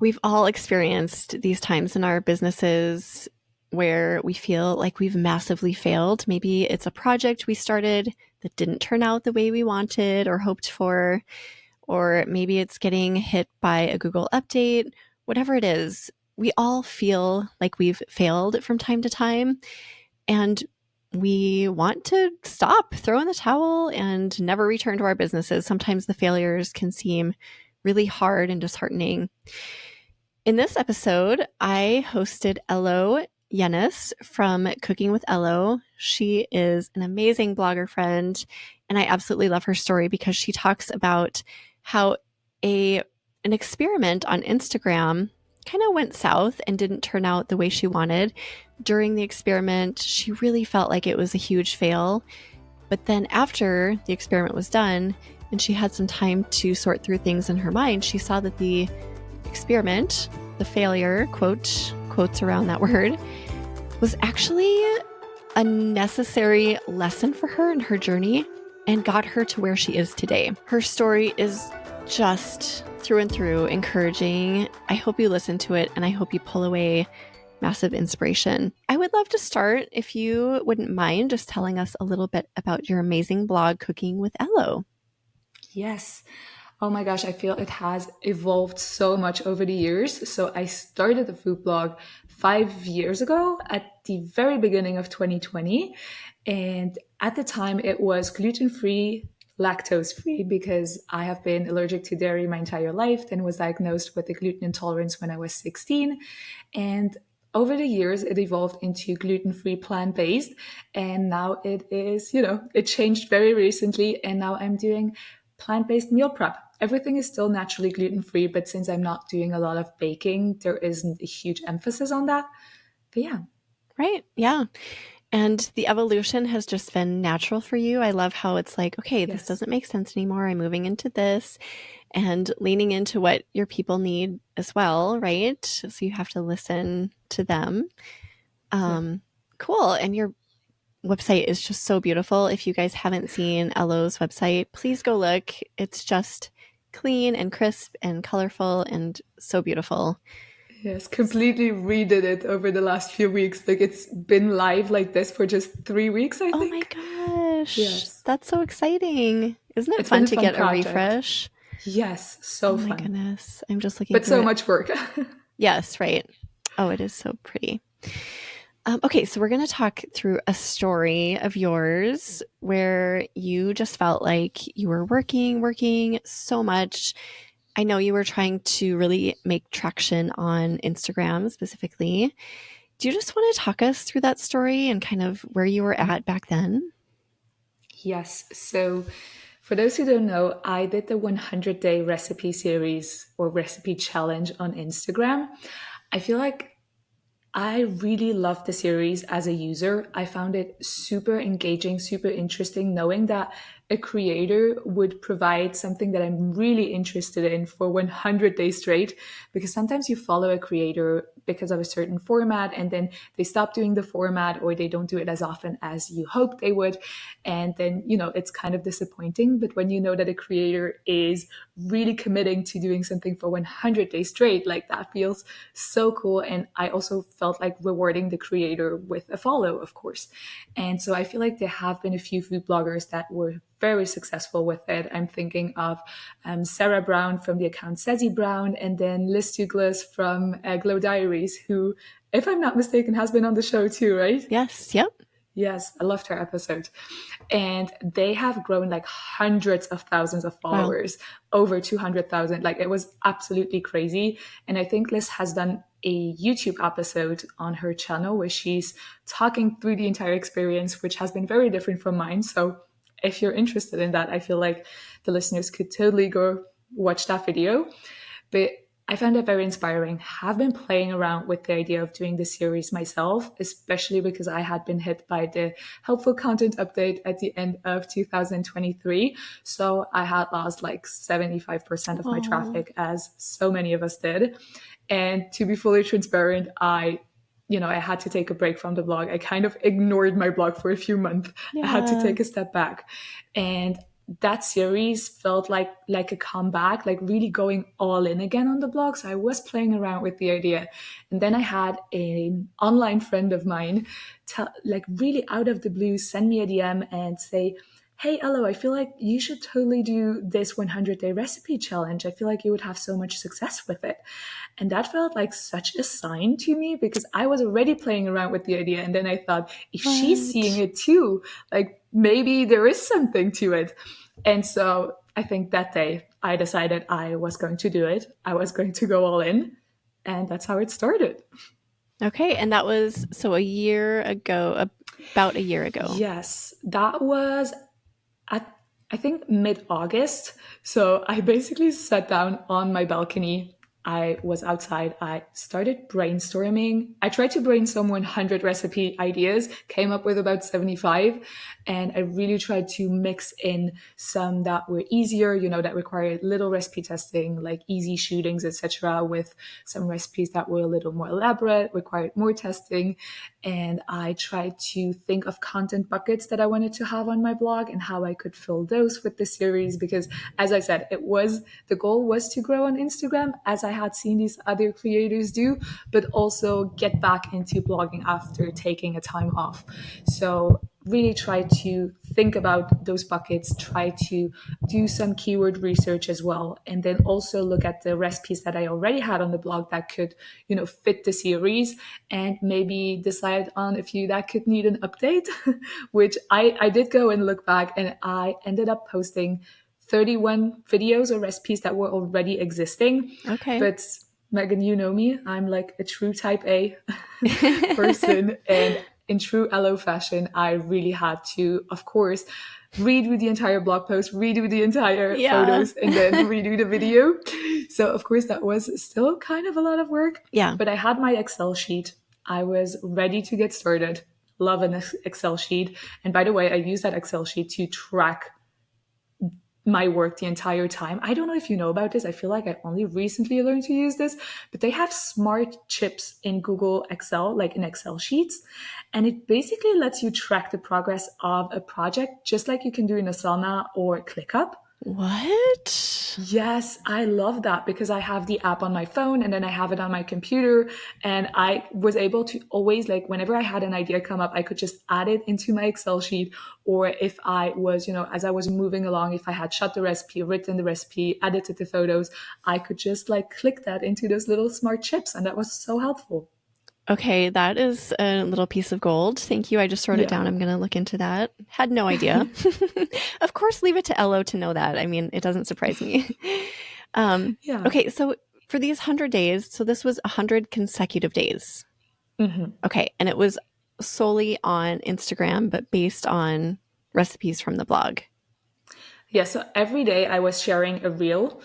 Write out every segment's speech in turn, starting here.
We've all experienced these times in our businesses where we feel like we've massively failed. Maybe it's a project we started that didn't turn out the way we wanted or hoped for, or maybe it's getting hit by a Google update. Whatever it is, we all feel like we've failed from time to time, and we want to stop, throw in the towel, and never return to our businesses. Sometimes the failures can seem really hard and disheartening. In this episode, I hosted Elo Yenis from Cooking with Elo. She is an amazing blogger friend, and I absolutely love her story because she talks about how an experiment on Instagram kind of went south and didn't turn out the way she wanted. During the experiment, she really felt like it was a huge fail. But then after the experiment was done and she had some time to sort through things in her mind, she saw that the experiment, the failure, quotes around that word, was actually a necessary lesson for her in her journey and got her to where she is today. Her story is just through and through encouraging. I hope you listen to it and I hope you pull away massive inspiration. I would love to start, if you wouldn't mind, just telling us a little bit about your amazing blog, Cooking with Elo. Yes. Oh my gosh, I feel it has evolved so much over the years. So I started the food blog 5 years ago at the very beginning of 2020. And at the time, it was gluten-free, lactose-free, because I have been allergic to dairy my entire life and was diagnosed with a gluten intolerance when I was 16. And over the years, it evolved into gluten-free, plant-based. And now it is, it changed very recently. And now I'm doing plant-based meal prep. Everything is still naturally gluten-free, but since I'm not doing a lot of baking, there isn't a huge emphasis on that. But yeah. Right. Yeah. And the evolution has just been natural for you. I love how it's like, okay, this Yes. doesn't make sense anymore. I'm moving into this and leaning into what your people need as well, right? So you have to listen to them. Yeah. Cool. And your website is just so beautiful. If you guys haven't seen Elo's website, please go look. It's just clean and crisp and colorful and so beautiful. Yes, completely redid it over the last few weeks. Like it's been live like this for just 3 weeks, I Oh my think. gosh, Yes. that's so exciting. Isn't it It's been fun a to fun get a project. refresh? Yes, Oh so my fun. goodness. I'm just looking But through so it. much work. Yes, right. Oh, it is so pretty. Okay, so we're going to talk through a story of yours where you just felt like you were working so much. I know you were trying to really make traction on Instagram specifically. Do you just want to talk us through that story and kind of where you were at back then? Yes. So, for those who don't know, I did the 100-day recipe series or recipe challenge on Instagram. I feel like I really loved the series as a user. I found it super engaging, super interesting, knowing that a creator would provide something that I'm really interested in for 100 days straight. Because sometimes you follow a creator because of a certain format and then they stop doing the format or they don't do it as often as you hoped they would. And then, it's kind of disappointing. But when you know that a creator is really committing to doing something for 100 days straight, like that feels so cool. And I also felt like rewarding the creator with a follow, of course. And so I feel like there have been a few food bloggers that were very successful with it. I'm thinking of Sarah Brown from the account Cezzy Brown, and then Liz Douglas from Glow Diaries, who, if I'm not mistaken, has been on the show too, right? Yes, yep. Yes, I loved her episode. And they have grown like hundreds of thousands of Wow. followers, over 200,000. Like it was absolutely crazy. And I think Liz has done a YouTube episode on her channel where she's talking through the entire experience, which has been very different from mine. So if you're interested in that, I feel like the listeners could totally go watch that video. But I found it very inspiring. Have been playing around with the idea of doing the series myself, especially because I had been hit by the helpful content update at the end of 2023. So I had lost like 75% of my Oh, traffic, as so many of us did. And to be fully transparent, I had to take a break from the blog. I kind of ignored my blog for a few months. I had to yeah. take a step back. And that series felt like a comeback, like really going all in again on the blog. So I was playing around with the idea, and then I had an online friend of mine like really out of the blue send me a DM and say, "Hey, Elo, I feel like you should totally do this 100-day recipe challenge. I feel like you would have so much success with it." And that felt like such a sign to me, because I was already playing around with the idea. And then I thought, if she's seeing What? it too, like maybe there is something to it. And so I think that day I decided I was going to do it. I was going to go all in. And that's how it started. Okay, and that was so a year ago, about a year ago. Yes, that was at, I think, mid August. So I basically sat down on my balcony. I was outside. I started brainstorming. I tried to brainstorm 100 recipe ideas, came up with about 75. And I really tried to mix in some that were easier, that required little recipe testing, like easy shootings, etc., with some recipes that were a little more elaborate, required more testing. And I tried to think of content buckets that I wanted to have on my blog and how I could fill those with the series. Because, as I said, the goal was to grow on Instagram, as I had seen these other creators do, but also get back into blogging after taking a time off. So really try to think about those buckets, try to do some keyword research as well, and then also look at the recipes that I already had on the blog that could, fit the series, and maybe decide on a few that could need an update, which I did go and look back, and I ended up posting 31 videos or recipes that were already existing. Okay. But Megan, you know me, I'm like a true type A person. And in true Elo fashion, I really had to, of course, redo the entire blog post, redo the entire Yeah. photos, and then redo the video. So, of course, that was still kind of a lot of work. Yeah. But I had my Excel sheet. I was ready to get started. Love an Excel sheet. And by the way, I use that Excel sheet to track my work the entire time. I don't know if you know about this. I feel like I only recently learned to use this, but they have smart chips in Google Excel, like in Excel sheets. And it basically lets you track the progress of a project, just like you can do in Asana or ClickUp. What? Yes, I love that, because I have the app on my phone and then I have it on my computer. And I was able to always, like, whenever I had an idea come up, I could just add it into my Excel sheet. Or if I was, as I was moving along, if I had shot the recipe, written the recipe, edited the photos, I could just like click that into those little smart chips. And that was so helpful. Okay, that is a little piece of gold. Thank you. I just wrote it Yeah. down. I'm going to look into that. Had no idea. Of course, leave it to Elo to know that. I mean, it doesn't surprise me. Yeah. Okay, so for these 100 days, so this was 100 consecutive days. Hmm. Okay, and it was solely on Instagram, but based on recipes from the blog. Yeah. So every day I was sharing a reel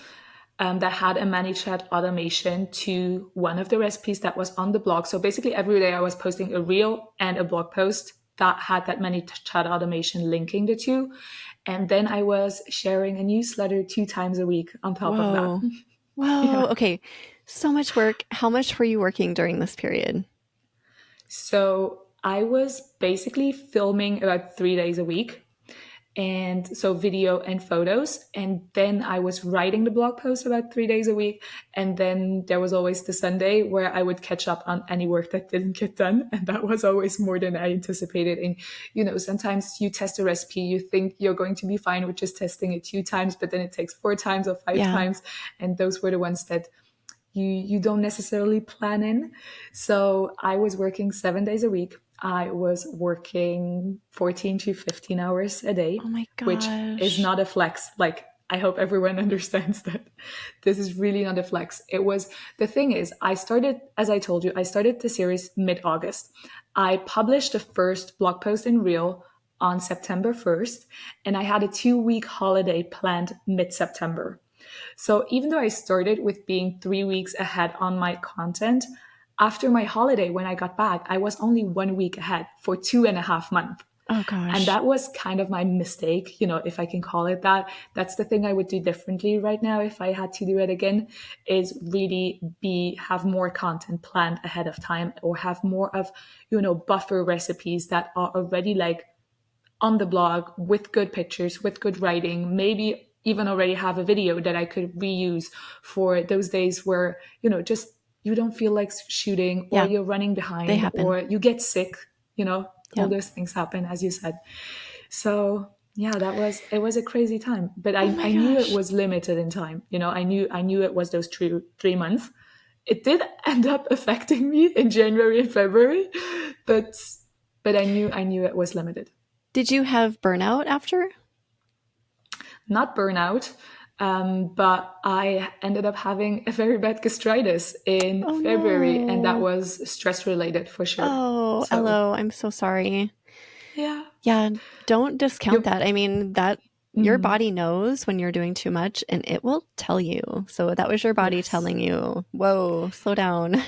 that had a ManyChat automation to one of the recipes that was on the blog. So basically, every day I was posting a reel and a blog post that had that ManyChat automation linking the two. And then I was sharing a newsletter 2 times a week on top of that. Whoa. Whoa. Yeah. Okay. So much work. How much were you working during this period? So I was basically filming about 3 days a week. And so video and photos. And then I was writing the blog post about 3 days a week. And then there was always the Sunday where I would catch up on any work that didn't get done. And that was always more than I anticipated. And, sometimes you test a recipe, you think you're going to be fine with just testing it 2 times, but then it takes 4 times or five Yeah. times. And those were the ones that you don't necessarily plan in. So I was working 7 days a week. I was working 14 to 15 hours a day, Oh my which is gosh. not a flex. Like, I hope everyone understands that this is really not a flex. The thing is, as I told you, I started the series mid-August. I published the first blog post in Reel on September 1st, and I had a 2-week holiday planned mid-September. So even though I started with being 3 weeks ahead on my content, after my holiday, when I got back, I was only 1 week ahead for 2.5 months. Oh And gosh. that was kind of my mistake, if I can call it that. That's the thing I would do differently right now if I had to do it again, is really have more content planned ahead of time, or have more of, buffer recipes that are already like on the blog with good pictures, with good writing, maybe even already have a video that I could reuse for those days where, just you don't feel like shooting, or Yeah, you're running they behind, happen. or you get sick, all Yeah. those things happen, as you said. So yeah, it was a crazy time, but Oh I my knew it gosh. was limited in time. I knew it was those 3 months. It did end up affecting me in January and February, but I knew it was limited. Did you have burnout after? Not burnout, but I ended up having a very bad gastritis in Oh February, and that no. was stress related for sure. Oh, So Elo, I'm so sorry. yeah, Yeah, don't discount you. that. I mean, that your Mm, body knows when you're doing too much and it will tell you. So that was your body yes. telling you, whoa, slow down.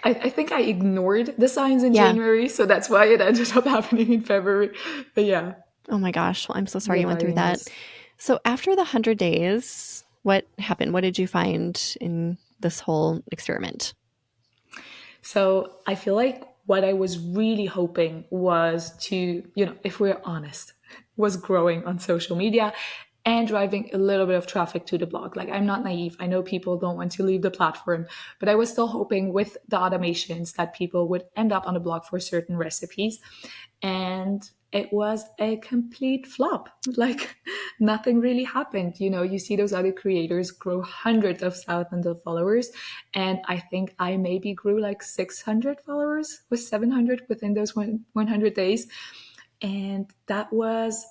I think I ignored the signs in Yeah. January, so that's why it ended up happening in February. But yeah, Oh my gosh. Well, I'm so sorry the you went through timing that. was. So after the 100 days, what happened? What did you find in this whole experiment? So I feel like what I was really hoping was to, if we're honest, was growing on social media and driving a little bit of traffic to the blog. Like, I'm not naive. I know people don't want to leave the platform, but I was still hoping with the automations that people would end up on the blog for certain recipes. And it was a complete flop. Like, nothing really happened. You see those other creators grow hundreds of thousands of followers, and I think I maybe grew like 600 followers, with 700 within those 100 days. And that was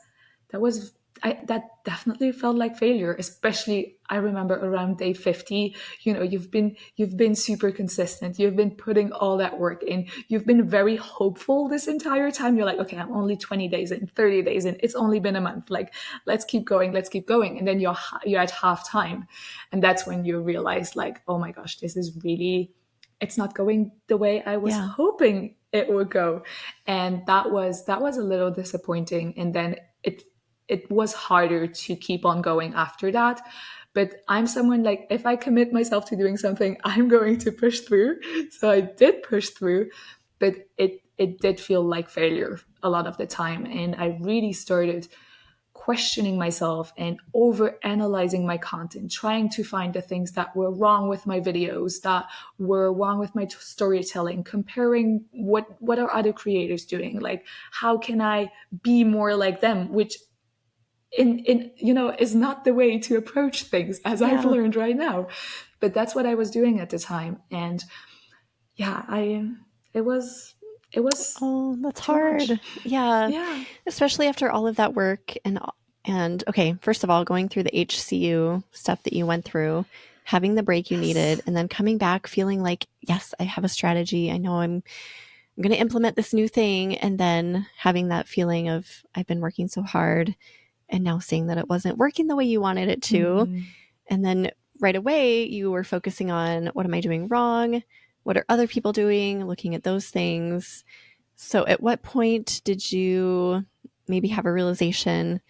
that definitely felt like failure. Especially, I remember around day 50. You've been super consistent, you've been putting all that work in, you've been very hopeful this entire time. You're like, okay, I'm only 20 days in, 30 days in, it's only been a month, like, let's keep going, let's keep going. And then you're at half time, and that's when you realize, like, oh my gosh, this is really, it's not going the way I was Yeah. hoping it would go. And that was a little disappointing. And then it was harder to keep on going after that. But I'm someone, like, if I commit myself to doing something, I'm going to push through. So I did push through, but it did feel like failure a lot of the time. And I really started questioning myself and over analyzing my content, trying to find the things that were wrong with my videos, that were wrong with my storytelling, comparing what are other creators doing, like, how can I be more like them, which in is not the way to approach things, as I've Yeah. learned right now. But that's what I was doing at the time. And yeah, it was Oh, that's too much. hard. Yeah, Yeah. especially after all of that work and okay, first of all, going through the HCU stuff that you went through, having the break you needed, Yes. and then coming back feeling like, yes, I have a strategy. I know I'm going to implement this new thing, and then having that feeling of I've been working so hard and now seeing that it wasn't working the way you wanted it to. Hmm. And then right away, you were focusing on what am I doing wrong? What are other people doing? Looking at those things. So, at what point did you maybe have a realization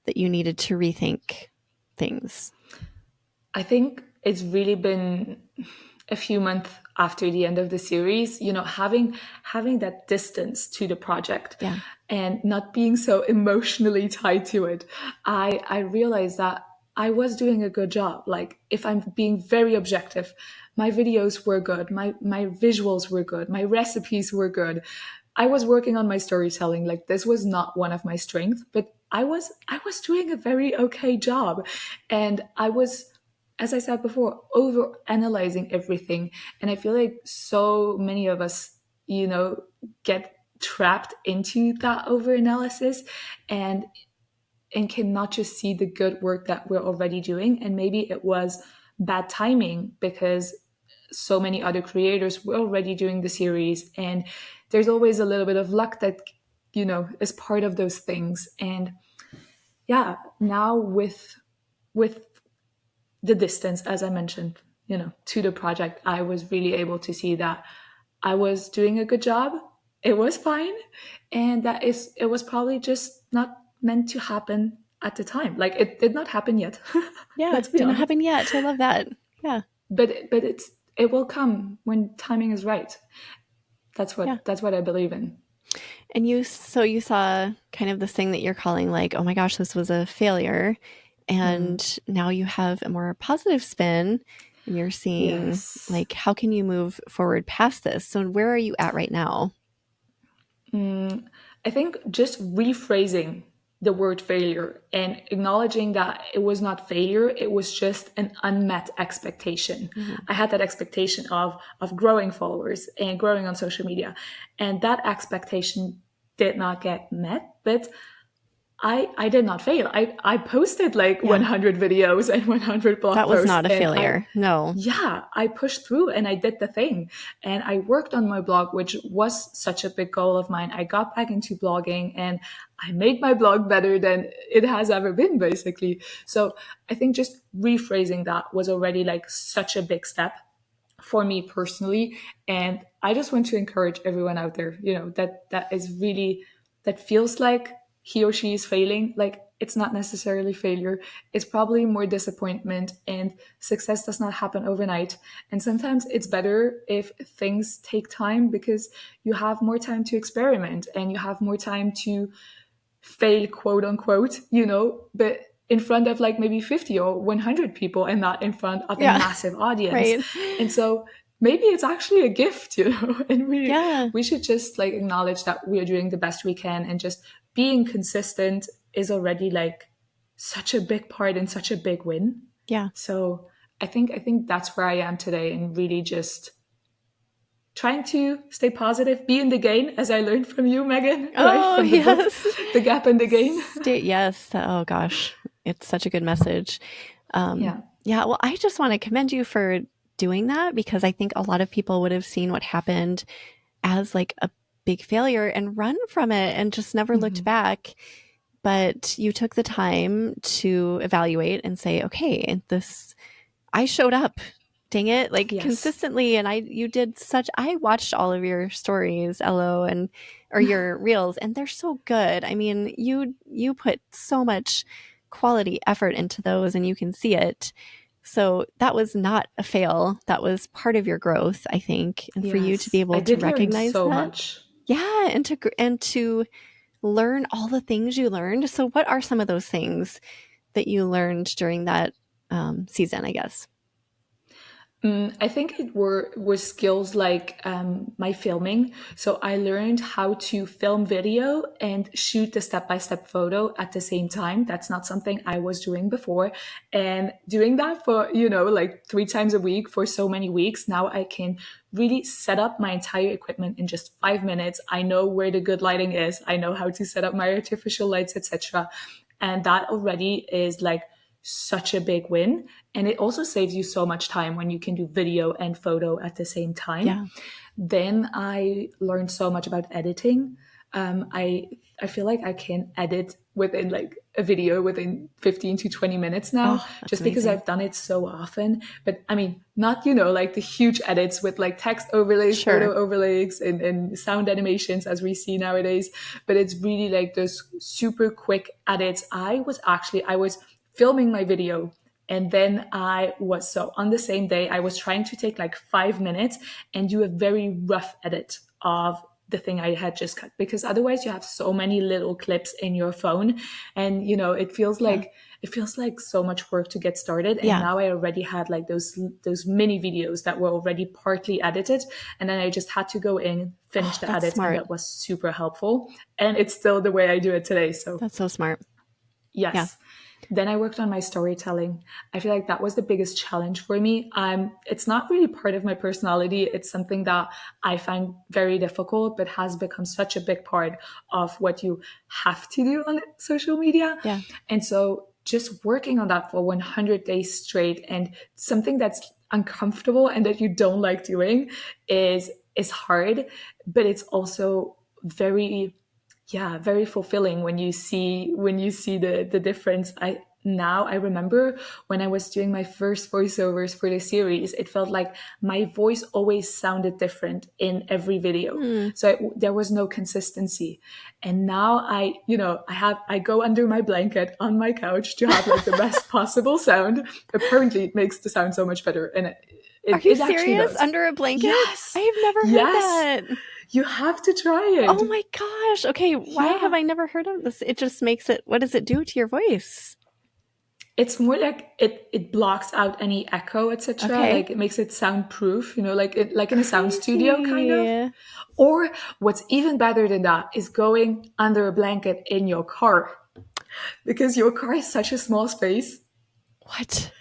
that you needed to rethink things? I think it's really been a few months after the end of the series, having that distance to the project Yeah. and not being so emotionally tied to it. I realized that I was doing a good job. Like, if I'm being very objective, my videos were good, my visuals were good, my recipes were good. I was working on my storytelling. Like, this was not one of my strengths, but I was doing a very okay job. And I was, as I said before, over analyzing everything. And I feel like so many of us, get trapped into that over analysis, and cannot just see the good work that we're already doing. And maybe it was bad timing, because so many other creators were already doing the series, and there's always a little bit of luck that is part of those things. And yeah, now with the distance, as I mentioned, to the project, I was really able to see that I was doing a good job. It was fine. And it was probably just not meant to happen at the time. Like, it did not happen yet. Yeah. Let's be Didn't honest. happen yet. I love that. Yeah. But it will come when timing is right. That's Yeah. what I believe in. And you saw kind of this thing that you're calling like, oh my gosh, this was a failure. Hmm. And now you have a more positive spin and you're seeing Yes. like, how can you move forward past this? So where are you at right now? Mm, I think just rephrasing the word failure and acknowledging that it was not failure, it was just an unmet expectation. Mhm. I had that expectation of growing followers and growing on social media, and that expectation did not get met, but I did not fail. I posted like Yeah, 100 videos and 100 blog that was posts, not a and failure. No. I pushed through and I did the thing. And I worked on my blog, which was such a big goal of mine. I got back into blogging and I made my blog better than it has ever been, basically. So I think just rephrasing that was already like such a big step for me personally. And I just want to encourage everyone out there, that is really, that feels like he or she is failing. Like, it's not necessarily failure. It's probably more disappointment, and success does not happen overnight. And sometimes it's better if things take time, because you have more time to experiment and you have more time to fail, quote unquote, but in front of like maybe 50 or 100 people and not in front of a Yeah. massive audience. Right. And so maybe it's actually a gift, and we Yeah. we should just like acknowledge that we're doing the best we can, and just being consistent is already like such a big part and such a big win. Yeah. So I think that's where I am today, and really just trying to stay positive, be in the gain, as I learned from you, Megan, right Oh, from the book, yes. The Gap and the Gain. Yes. Oh gosh. It's such a good message. Yeah. Yeah, well, I just want to commend you for doing that because I think a lot of people would have seen what happened as like a big failure and run from it and just never looked Hmm. back. But you took the time to evaluate and say, okay, this, I showed up, dang it, like Yes. consistently. And you did such, I watched all of your stories, Elo, and, or your reels, and they're so good. I mean, you put so much quality effort into those and you can see it. So that was not a fail. That was part of your growth, I think. And for you to be Yes. I able to did learn recognize so that. much. Yeah. And to learn all the things you learned. So what are some of those things that you learned during that season, I guess? I think it was skills like my filming. So I learned how to film video and shoot the step-by-step photo at the same time. That's not something I was doing before. And doing that for, like 3 times a week for so many weeks, now I can really set up my entire equipment in just 5 minutes. I know where the good lighting is. I know how to set up my artificial lights, etc. And that already is like such a big win. And it also saves you so much time when you can do video and photo at the same time. Yeah. Then I learned so much about editing. I feel like I can edit within like a video within 15 to 20 minutes now, Oh, that's just because amazing. I've done it so often. But I mean, not, like the huge edits with like text overlays, Sure. photo overlays, and sound animations as we see nowadays. But it's really like those super quick edits. I was filming my video, and then on the same day, I was trying to take like 5 minutes and do a very rough edit of the thing I had just cut, because otherwise you have so many little clips in your phone, and Yeah. it feels like so much work to get started. And Yeah. now I already had like those mini videos that were already partly edited, and then I just had to go in, finish Oh, the that's edits, and smart. that was super helpful. And it's still the way I do it today. So That's so smart. Yeah. yes. Then I worked on my storytelling. I feel like that was the biggest challenge for me. It's not really part of my personality. It's something that I find very difficult, but has become such a big part of what you have to do on social media. Yeah. And so just working on that for 100 days straight, and something that's uncomfortable and that you don't like doing is hard, but it's also very, yeah, very fulfilling when you see the difference. I remember when I was doing my first voiceovers for the series, it felt like my voice always sounded different in every video, Hmm. so there was no consistency. And now I go under my blanket on my couch to have like the best possible sound. Apparently it makes the sound so much better, and Are it, you it actually serious? does. Under a blanket? Yes. I've never heard Yes. that. You have to try Oh it. my gosh. Okay, why have Yeah. I never heard of this? It just makes it, what does it do to your voice? It's more like it blocks out any echo, etc. Okay. Like it makes it soundproof, like in a sound studio kind of. Crazy. Or what's even better than that is going under a blanket in your car, because your car is such a small space. What?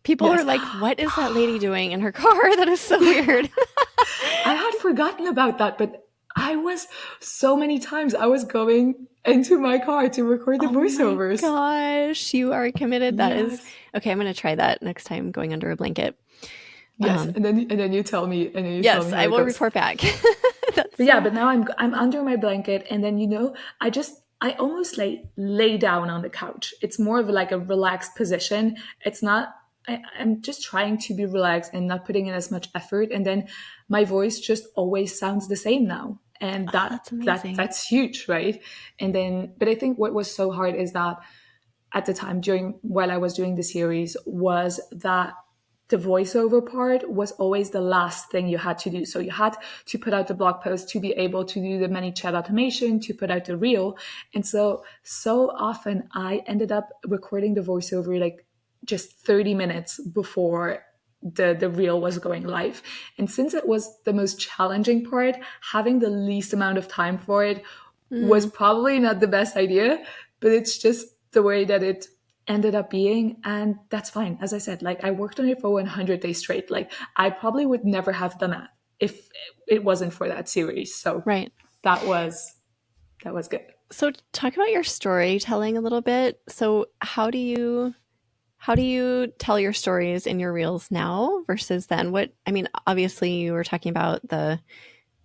People are Yes. like, what is that lady doing in her car? That is so weird. I had forgotten about that, but I was so many times I was going into my car to record the Oh my voiceovers. gosh, you are committed. That is Yes. okay. I'm going to try that next time going under a blanket. Yes, and then you tell me Yes, how I it will goes. report back. That's But yeah, so. but now I'm under my blanket, and then I almost lay down on the couch. It's more of like a relaxed position. It's not. I'm just trying to be relaxed and not putting in as much effort, and then my voice just always sounds the same now, and Oh, that's amazing. that's huge, right? And then, but I think what was so hard is that at the time during while I was doing the series was that the voiceover part was always the last thing you had to do. So you had to put out the blog post to be able to do the many chat automation, to put out the reel. And so often I ended up recording the voiceover like just 30 minutes before the reel was going live. And since it was the most challenging part, having the least amount of time for it was Mm, probably not the best idea, but it's just the way that it ended up being. And that's fine. As I said, like I worked on it for 100 days straight. Like I probably would never have done that if it wasn't for that series. So right. that was that was good. So talk about your storytelling a little bit. So how do you tell your stories in your reels now versus then? What I mean, obviously you were talking about the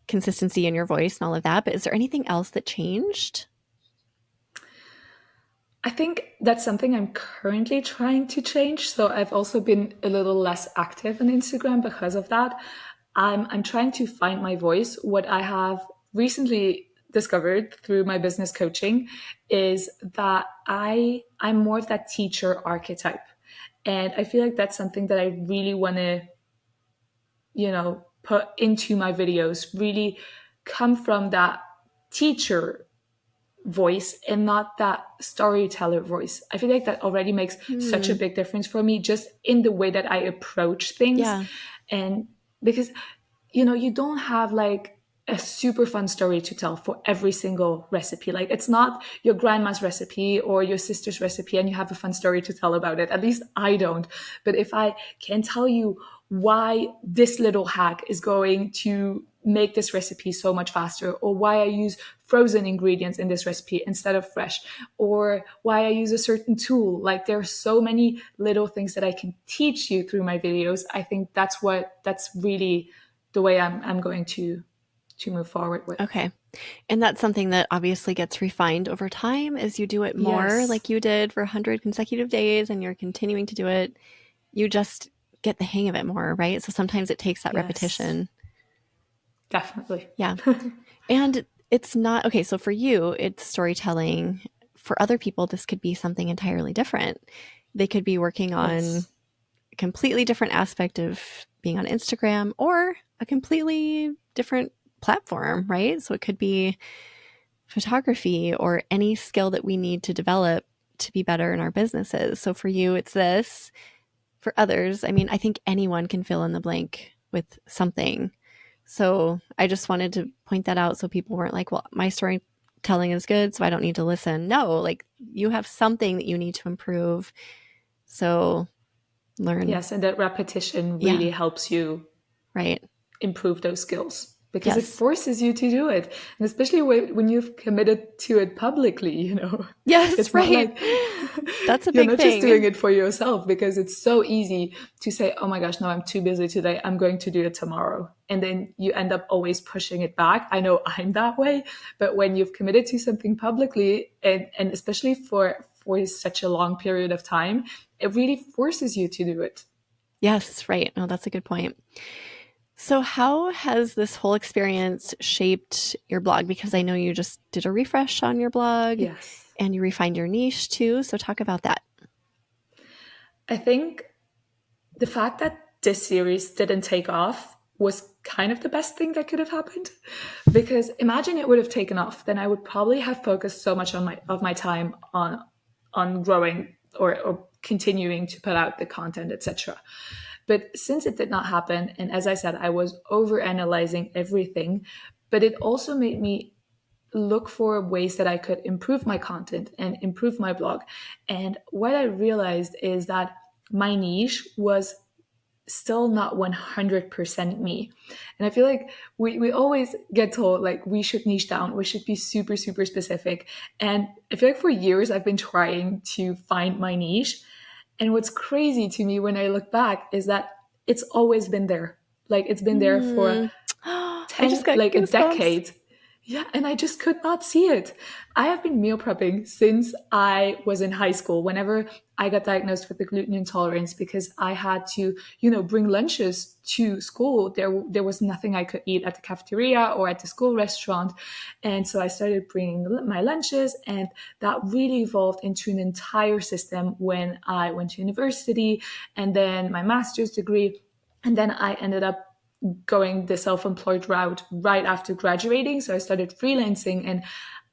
consistency in your voice and all of that, but is there anything else that changed? I think that's something I'm currently trying to change. So I've also been a little less active on Instagram because of that. I'm trying to find my voice. What I have recently discovered through my business coaching is that I'm more of that teacher archetype. And I feel like that's something that I really want to, put into my videos, really come from that teacher voice and not that storyteller voice. I feel like that already makes such a Hmm. big difference for me just in the way that I approach things. Yeah. And because, you don't have like a super fun story to tell for every single recipe. Like it's not your grandma's recipe or your sister's recipe and you have a fun story to tell about it. At least I don't. But if I can tell you why this little hack is going to make this recipe so much faster, or why I use frozen ingredients in this recipe instead of fresh, or why I use a certain tool. Like there are so many little things that I can teach you through my videos. I think that's really the way I'm going to move forward with. Okay. And that's something that obviously gets refined over time as you do it more Yes. like you did for 100 consecutive days and you're continuing to do it. You just get the hang of it more, right? So sometimes it takes that Yes. repetition. Definitely. Yeah. And it's not okay. So for you, it's storytelling. For other people, this could be something entirely different. They could be working on Yes. a completely different aspect of being on Instagram or a completely different platform, right? So it could be photography or any skill that we need to develop to be better in our businesses. So for you, it's this. For others, I mean, I think anyone can fill in the blank with something. So I just wanted to point that out so people weren't like, well, my storytelling is good, so I don't need to listen. No, like you have something that you need to improve. So learn. Yes, and that repetition Yeah, really helps you right. improve those skills because it Yes. forces you to do it. And especially when you've committed to it publicly. Yes, It's not right. like That's a you're big not just doing thing. it for yourself, because it's so easy to say, oh my gosh, no, I'm too busy today. I'm going to do it tomorrow. And then you end up always pushing it back. I know I'm that way, but when you've committed to something publicly, and especially for such a long period of time, it really forces you to do it. Yes, right. No, that's a good point. So, how has this whole experience shaped your blog? Because I know you just did a refresh on your blog Yes. and you refined your niche too. So, talk about that. I think the fact that this series didn't take off was kind of the best thing that could have happened. Because imagine it would have taken off, then I would probably have focused so much on my time on growing or continuing to put out the content, etc. But since it did not happen, and as I said, I was over analyzing everything, but it also made me look for ways that I could improve my content and improve my blog. And what I realized is that my niche was still not 100% me. And I feel like we always get told like we should niche down, we should be super, super specific. And I feel like for years I've been trying to find my niche. And what's crazy to me when I look back is that it's always been there. Like it's been there for Mm. I just 10, got like a goosebumps. decade. Yeah, and I just could not see it. I have been meal prepping since I was in high school, whenever I got diagnosed with a gluten intolerance, because I had to, bring lunches to school. There was nothing I could eat at the cafeteria or at the school restaurant. And so I started bringing my lunches, and that really evolved into an entire system when I went to university and then my master's degree. And then I ended up going the self-employed route right after graduating. So I started freelancing, and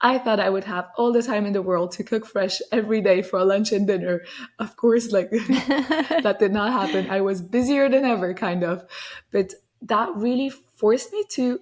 I thought I would have all the time in the world to cook fresh every day for lunch and dinner. Of course, like that did not happen. I was busier than ever, kind of. But that really forced me to,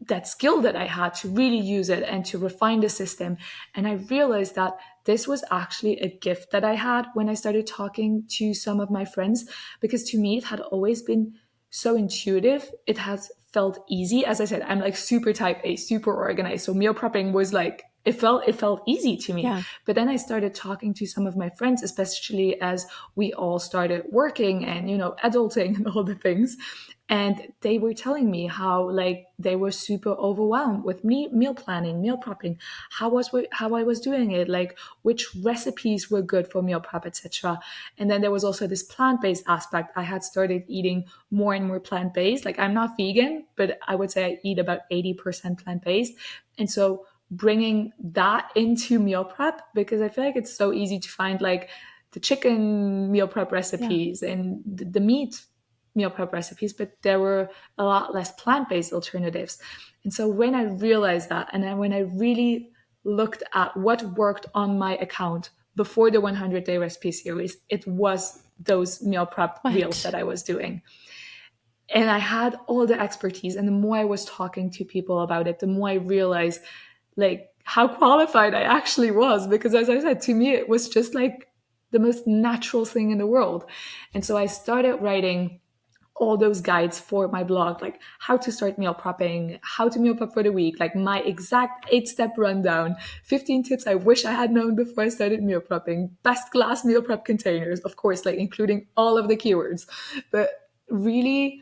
that skill that I had, to really use it and to refine the system. And I realized that this was actually a gift that I had when I started talking to some of my friends, because to me, it had always been so intuitive. It has felt easy. As I said, I'm like super type A, super organized. So meal prepping was like, it felt easy to me. Yeah. But then I started talking to some of my friends, especially as we all started working and, adulting and all the things. And they were telling me how like they were super overwhelmed with meal planning, meal prepping, how I was doing it, like which recipes were good for meal prep, etc. And then there was also this plant-based aspect. I had started eating more and more plant-based. Like I'm not vegan, but I would say I eat about 80% plant-based. And so bringing that into meal prep, because I feel like it's so easy to find like the chicken meal prep Yeah. recipes and the meat meal prep recipes, but there were a lot less plant-based alternatives. And so when I realized that, and then when I really looked at what worked on my account before the 100-day recipe series, it was those meal prep reels What? that I was doing. And I had all the expertise. And the more I was talking to people about it, the more I realized like how qualified I actually was. Because as I said, to me, it was just like the most natural thing in the world. And so I started writing all those guides for my blog, like how to start meal prepping, how to meal prep for the week, like my exact 8-step rundown, 15 tips I wish I had known before I started meal prepping, best glass meal prep containers, of course, like including all of the keywords, but really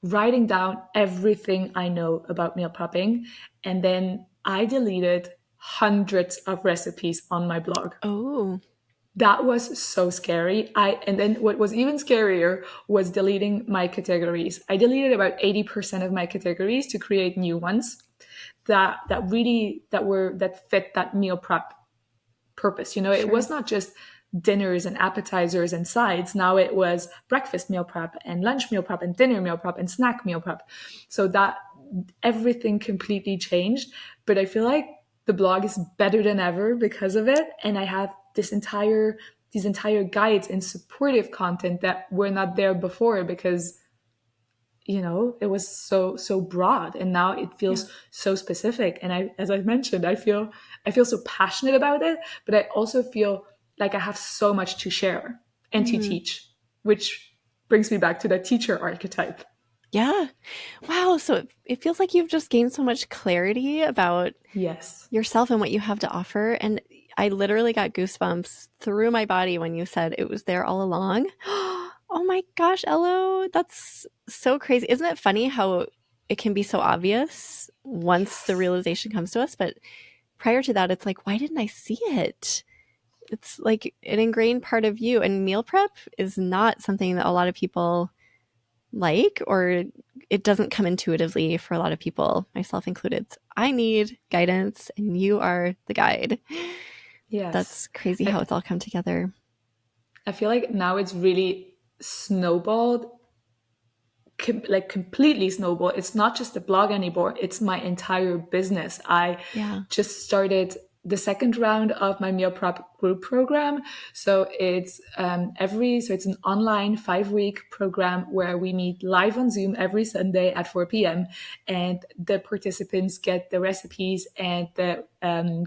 writing down everything I know about meal prepping. And then I deleted hundreds of recipes on my blog. Oh, That was so scary. And then what was even scarier was deleting my categories. I deleted about 80% of my categories to create new ones that fit that meal prep purpose. It sure. was not just dinners and appetizers and sides. Now it was breakfast meal prep and lunch meal prep and dinner meal prep and snack meal prep. So that everything completely changed. But I feel like the blog is better than ever because of it. And I have these entire guides and supportive content that were not there before, because it was so broad, and now it Yeah. feels so specific. And as I mentioned, I feel so passionate about it, but I also feel like I have so much to share and to Mm. teach, which brings me back to that teacher archetype. Yeah. Wow. So it feels like you've just gained so much clarity about Yes. yourself and what you have to offer. And I literally got goosebumps through my body when you said it was there all along. Oh my gosh, Elo, that's so crazy. Isn't it funny how it can be so obvious once the Yes. realization comes to us? But prior to that, it's like, why didn't I see it? It's like an ingrained part of you. And meal prep is not something that a lot of people like, or it doesn't come intuitively for a lot of people, myself included. I need guidance, and you are the guide. Yes. That's crazy how I, it's all come together. I feel like now it's really snowballed completely snowball. It's not just a blog anymore, it's my entire business. I Yeah. just started the second round of my meal prep group program. So it's an online 5-week program where we meet live on Zoom every Sunday at 4 p.m. and the participants get the recipes and the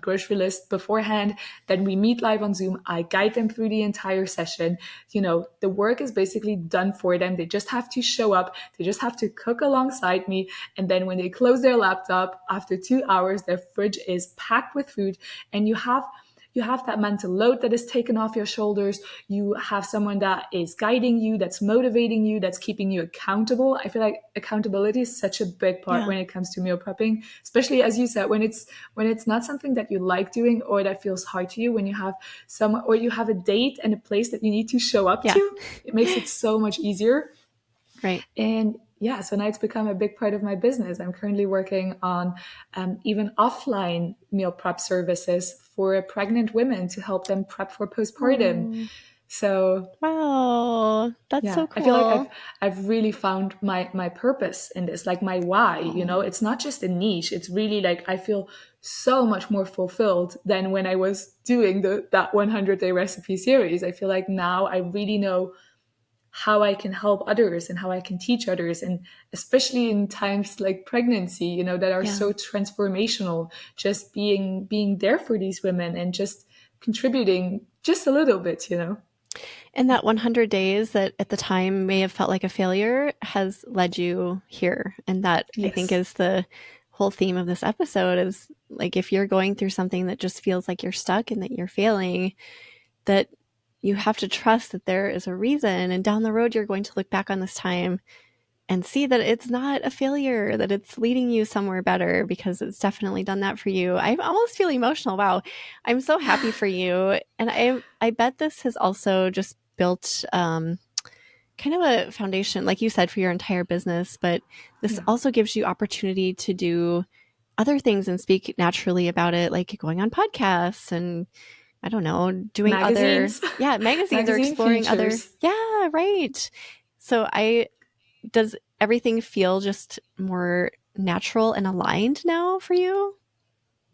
grocery list beforehand. Then we meet live on Zoom. I guide them through the entire session. The work is basically done for them. They just have to show up. They just have to cook alongside me. And then when they close their laptop after 2 hours, their fridge is packed with food. And you have that mental load that is taken off your shoulders. You have someone that is guiding you, that's motivating you, that's keeping you accountable. I feel like accountability is such a big part Yeah. when it comes to meal prepping, especially as you said, when it's not something that you like doing or that feels hard to you, when you have or you have a date and a place that you need to show up Yeah. to, it makes it so much easier. Right. And yeah, so now it's become a big part of my business. I'm currently working on even offline meal prep services for pregnant women to help them prep for postpartum. Oh, So wow. That's yeah, so I feel like I've cool. I've really found my purpose in this, like my why. Oh, It's not just a niche. It's really like I feel so much more fulfilled than when I was doing that 100-day recipe series. I feel like now I really know how I can help others and how I can teach others. And especially in times like pregnancy, that are yeah. so transformational, just being there for these women and just contributing just a little bit. And that 100 days that at the time may have felt like a failure has led you here. And that I think Yes. is the whole theme of this episode is like if you're going through something that just feels like you're stuck and that you're failing, that you have to trust that there is a reason. And down the road, you're going to look back on this time and see that it's not a failure, that it's leading you somewhere better because it's definitely done that for you. I almost feel emotional. Wow. I'm so happy for you. And I bet this has also just built kind of a foundation, like you said, for your entire business, but this Yeah. also gives you opportunity to do other things and speak naturally about it, like going on podcasts and I don't know, doing other, Magazines, yeah, magazines or magazine exploring other, features. yeah, right. So does everything feel just more natural and aligned now for you?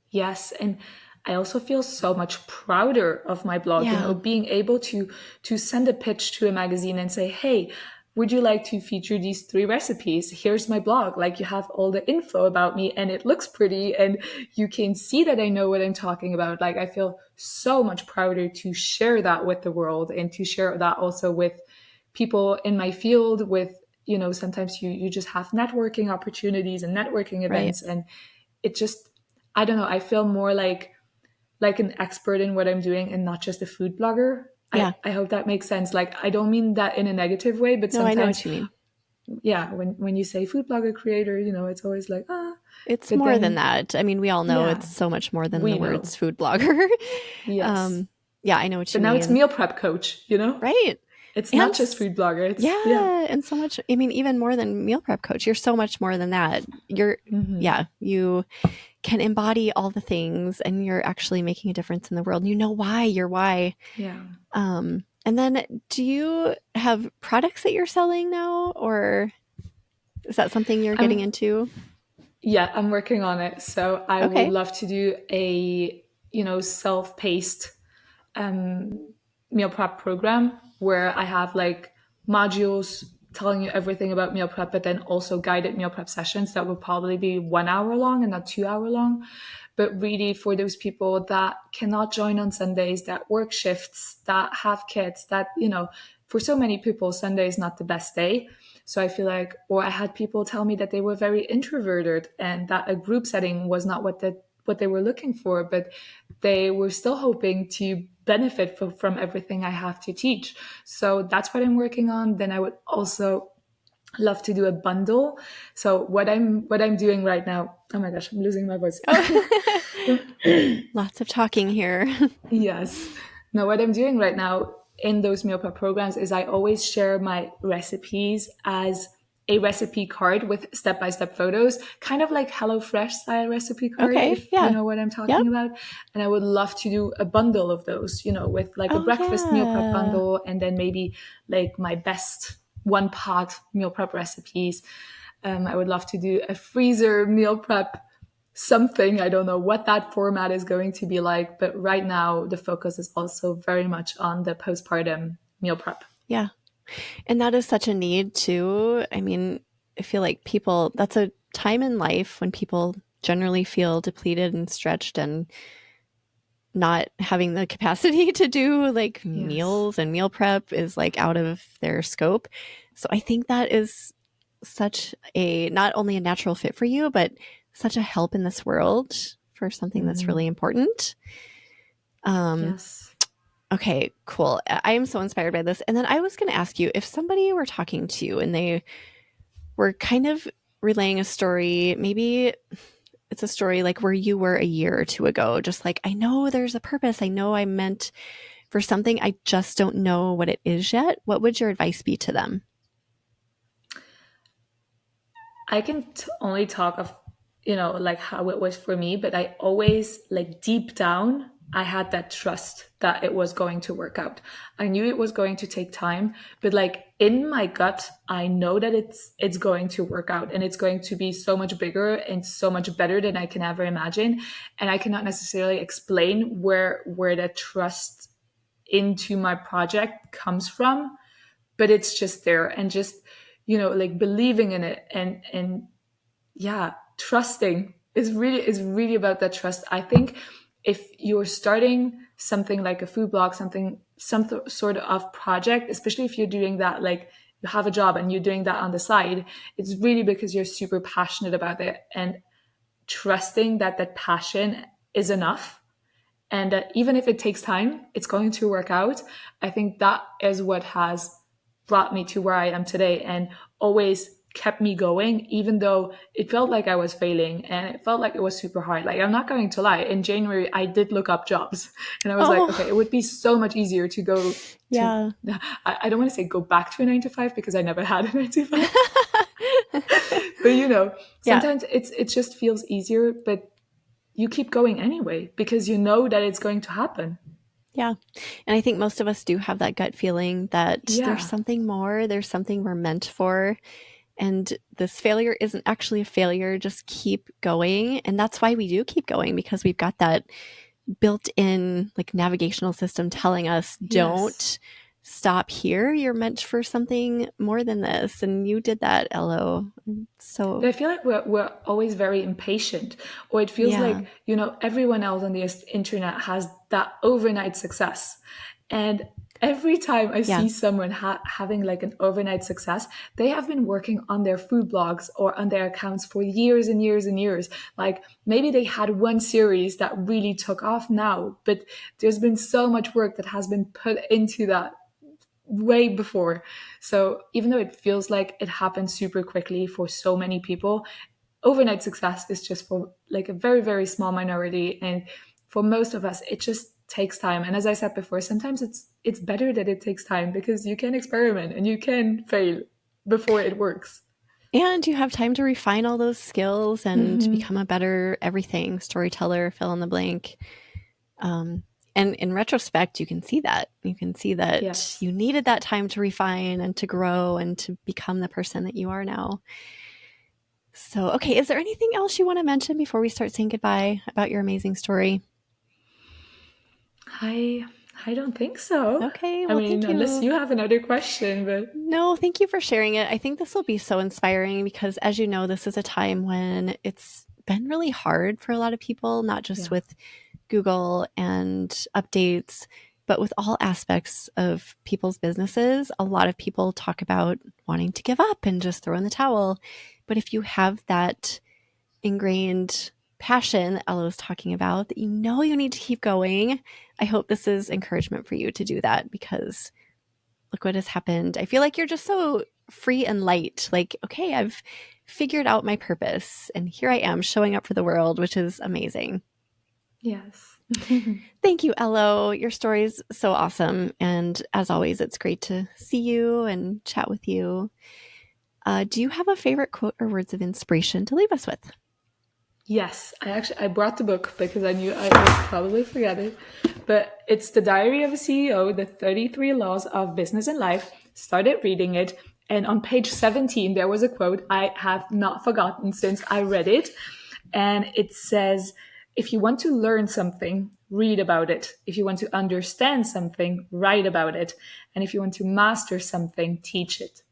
Yes, and I also feel so much prouder of my blog, Yeah, being able to send a pitch to a magazine and say, "Hey, would you like to feature these 3 recipes? Here's my blog. Like you have all the info about me and it looks pretty and you can see that I know what I'm talking about." Like I feel so much prouder to share that with the world and to share that also with people in my field with sometimes you just have networking opportunities and networking right. events, and it just, I don't know, I feel more like an expert in what I'm doing and not just a food blogger. I, Yeah. I hope that makes sense. Like I don't mean that in a negative way, but No, I know sometimes, what you mean. yeah, when you say food blogger creator, it's always like, It's but more than then that. I mean, we all know yeah, it's so much more than the we know. words food blogger. Yes. um, yeah, I know what But you now it's mean. meal prep coach. Right. It's And not just food blogger. It's yeah. yeah, and so much, I mean, even more than meal prep coach, you're so much more than that. Yeah, you can embody all the things and you're actually making a difference in the world. You know why, your why. Yeah. And then do you have products that you're selling now, or is that something you're getting I'm into? Yeah, I'm working on it. So I would Okay. love to do a, self-paced meal prep program where I have like modules telling you everything about meal prep, but then also guided meal prep sessions that will probably be 1 hour long and not 2 hour long. But really for those people that cannot join on Sundays, that work shifts, that have kids, that, for so many people, Sunday is not the best day. So I feel like, or I had people tell me that they were very introverted and that a group setting was not what they were looking for, but they were still hoping to benefit from everything I have to teach. So that's what I'm working on. Then I would also love to do a bundle. So what I'm doing right now, oh my gosh, I'm losing my voice. Oh, lots of talking here. Yes. Now, what I'm doing right now in those meal prep programs is I always share my recipes as a recipe card with step-by-step photos, kind of like HelloFresh style recipe card, Okay. if you Yeah. know what I'm Yep. talking about. And I would love to do a bundle of those, with like a Oh, breakfast meal prep yeah. bundle and then maybe like my best. one pot meal prep recipes. I would love to do a freezer meal prep something. I don't know what that format is going to be like, but right now the focus is also very much on the postpartum meal prep. Yeah. And that is such a need too. I mean, I feel like people, that's a time in life when people generally feel depleted and stretched and not having the capacity to do like Yes. meals and meal prep is like out of their scope. So I think that is such a not only a natural fit for you, but such a help in this world for something that's Hmm. really important. Um, Yes. okay, cool. I am so inspired by this. And then I was going to ask you if somebody were talking to you and they were kind of relaying a story, maybe it's a story like where you were a year or two ago, just like, I know there's a purpose. I know I'm meant for something. I just don't know what it is yet. What would your advice be to them? I can only talk of, like how it was for me, but I always, like deep down, I had that trust that it was going to work out. I knew it was going to take time, but like in my gut, I know that it's going to work out and it's going to be so much bigger and so much better than I can ever imagine. And I cannot necessarily explain where that trust into my project comes from, but it's just there, and just like believing in it, and yeah, trusting is really about that trust. I think if you're starting something like a food blog, some sort of project, especially if you're doing that, like you have a job and you're doing that on the side, it's really because you're super passionate about it, and trusting that that passion is enough, and that even if it takes time, it's going to work out. I think that is what has brought me to where I am today, and always kept me going, even though it felt like I was failing and it felt like it was super hard. Like, I'm not going to lie, in January, I did look up jobs and I was like, okay, it Oh, would be so much easier to go to, yeah. I don't want to say go back to a 9 to 5 because I never had a 9 to 5. But Yeah. sometimes it just feels easier, but you keep going anyway because you know that it's going to happen. Yeah. And I think most of us do have that gut feeling that there's Yeah. something more, there's something we're meant for. And this failure isn't actually a failure. Just keep going. And that's why we do keep going, because we've got that built in like navigational system telling us Yes. don't stop here. You're meant for something more than this. And you did that, Elo. But So I feel like we're always very impatient, or it feels yeah. like, everyone else on the internet has that overnight success. And every time I Yeah. see someone having like an overnight success, they have been working on their food blogs or on their accounts for years and years and years. Like maybe they had one series that really took off now, but there's been so much work that has been put into that way before. So even though it feels like it happens super quickly for so many people, overnight success is just for like a very, very small minority. And for most of us, it just takes time. And as I said before, sometimes it's better that it takes time because you can experiment and you can fail before it works. And you have time to refine all those skills and to Hmm. become a better everything storyteller, fill in the blank. Um, and in retrospect, you can see that. You can see that Yes. you needed that time to refine and to grow and to become the person that you are now. So, okay, is there anything else you want to mention before we start saying goodbye about your amazing story? I I don't think so. Okay, I well, mean, thank unless you. you have another question, but No, thank you for sharing it. I think this will be so inspiring because, as you know, this is a time when it's been really hard for a lot of people, not just yeah. with Google and updates, but with all aspects of people's businesses. A lot of people talk about wanting to give up and just throw in the towel. But if you have that ingrained passion that Ella was talking about, that you know you need to keep going, I hope this is encouragement for you to do that, because look what has happened. I feel like you're just so free and light. Like, okay, I've figured out my purpose and here I am showing up for the world, which is amazing. Yes. Thank you, Elo. Your story is so awesome. And as always, it's great to see you and chat with you. Do you have a favorite quote or words of inspiration to leave us with? Yes, I brought the book because I knew I would probably forget it. But it's The Diary of a CEO, The 33 Laws of Business and Life. Started reading it. And on page 17, there was a quote I have not forgotten since I read it. And it says, if you want to learn something, read about it. If you want to understand something, write about it. And if you want to master something, teach it.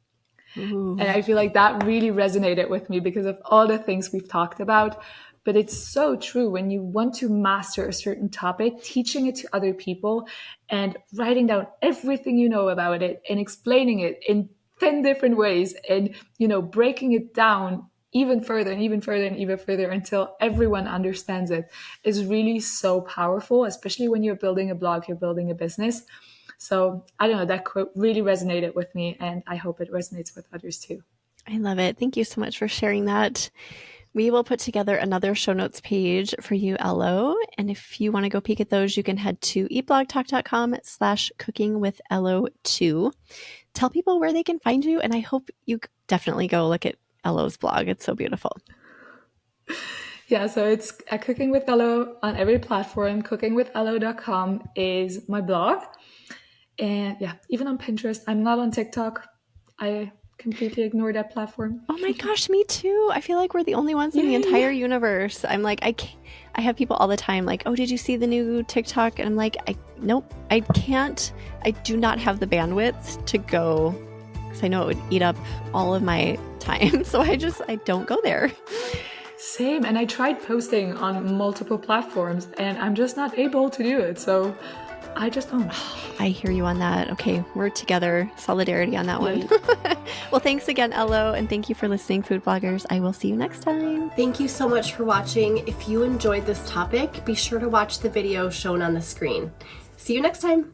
Ooh. And I feel like that really resonated with me because of all the things we've talked about. But it's so true. When you want to master a certain topic, teaching it to other people and writing down everything you know about it and explaining it in 10 different ways and, breaking it down even further and even further and even further until everyone understands it is really so powerful, especially when you're building a blog, you're building a business. So I don't know, that quote really resonated with me, and I hope it resonates with others too. I love it. Thank you so much for sharing that. We will put together another show notes page for you, Elo. And if you want to go peek at those, you can head to eatblogtalk.com/cookingwithelo2. Tell people where they can find you. And I hope you definitely go look at Elo's blog. It's so beautiful. Yeah, so it's at Cooking with Elo on every platform. Cookingwithelo.com is my blog. And yeah, even on Pinterest. I'm not on TikTok. I completely ignore that platform. Oh my gosh, me too. I feel like we're the only ones in the entire universe. I'm like, I have people all the time like, oh, did you see the new TikTok? And I'm like, nope, I can't. I do not have the bandwidth to go because I know it would eat up all of my time. So I don't go there. Same. And I tried posting on multiple platforms and I'm just not able to do it. So I just don't. I hear you on that. Okay, we're together. Solidarity on that one. Well, thanks again, Elo, and thank you for listening, food bloggers. I will see you next time. Thank you so much for watching. If you enjoyed this topic, be sure to watch the video shown on the screen. See you next time.